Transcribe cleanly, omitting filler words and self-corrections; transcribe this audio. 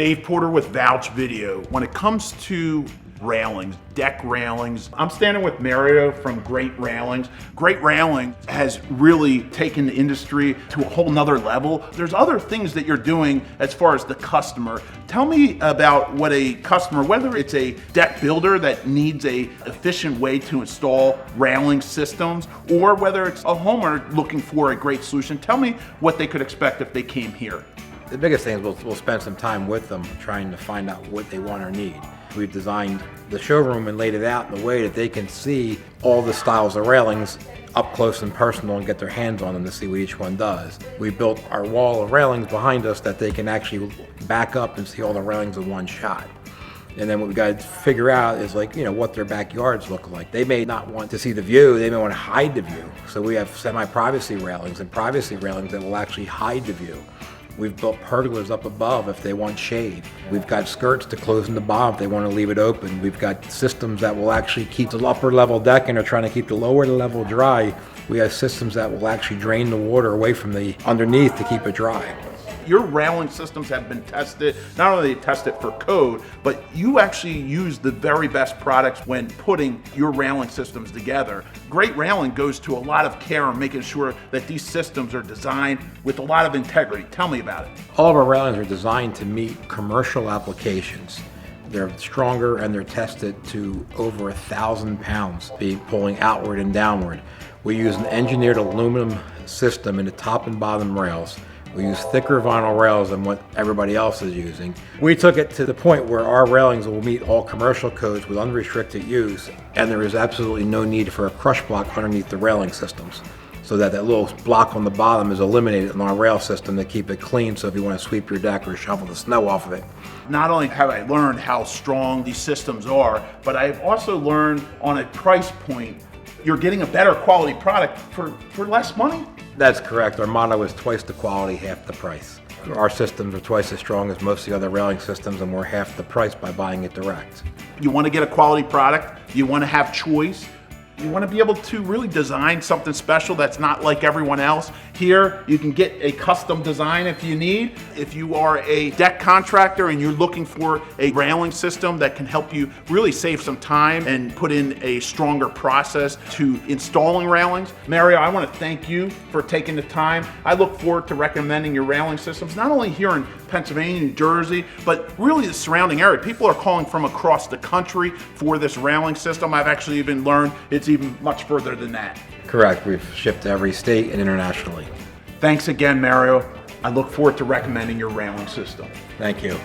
Dave Porter with Vouch Video. When it comes to railings, deck railings, I'm standing with Mario from Great Railings. Great Railings has really taken the industry to a whole nother level. There's other things that you're doing as far as the customer. Tell me about what a customer, whether it's a deck builder that needs a efficient way to install railing systems, or whether it's a homeowner looking for a great solution. Tell me what they could expect if they came here. The biggest thing is we'll spend some time with them trying to find out what they want or need. We've designed the showroom and laid it out in a way that they can see all the styles of railings up close and personal and get their hands on them to see what each one does. We built our wall of railings behind us that they can actually back up and see all the railings in one shot. And then what we got to figure out is what their backyards look like. They may not want to see the view, they may want to hide the view. So we have semi-privacy railings and privacy railings that will actually hide the view. We've built pergolas up above if they want shade. We've got skirts to close in the bottom if they want to leave it open. We've got systems that will actually keep the upper level decking or trying to keep the lower level dry. We have systems that will actually drain the water away from the underneath to keep it dry. Your railing systems have been tested, not only tested for code, but you actually use the very best products when putting your railing systems together. Great Railing goes to a lot of care in making sure that these systems are designed with a lot of integrity. Tell me about it. All of our railings are designed to meet commercial applications. They're stronger and they're tested to over 1,000 pounds, pulling outward and downward. We use an engineered aluminum system in the top and bottom rails. We use thicker vinyl rails than what everybody else is using. We took it to the point where our railings will meet all commercial codes with unrestricted use, and there is absolutely no need for a crush block underneath the railing systems, so that little block on the bottom is eliminated in our rail system to keep it clean, so if you want to sweep your deck or shovel the snow off of it. Not only have I learned how strong these systems are, but I've also learned on a price point, you're getting a better quality product for less money. That's correct. Our motto is twice the quality, half the price. Our systems are twice as strong as most of the other railing systems, and we're half the price by buying it direct. You want to get a quality product, you want to have choice, you want to be able to really design something special that's not like everyone else. Here, you can get a custom design if you need. If you are a deck contractor and you're looking for a railing system that can help you really save some time and put in a stronger process to installing railings, Mario, I want to thank you for taking the time. I look forward to recommending your railing systems, not only here in Pennsylvania, New Jersey, but really the surrounding area. People are calling from across the country for this railing system. I've actually even learned it's even much further than that. Correct. We've shipped to every state and internationally. Thanks again, Mario. I look forward to recommending your railing system. Thank you.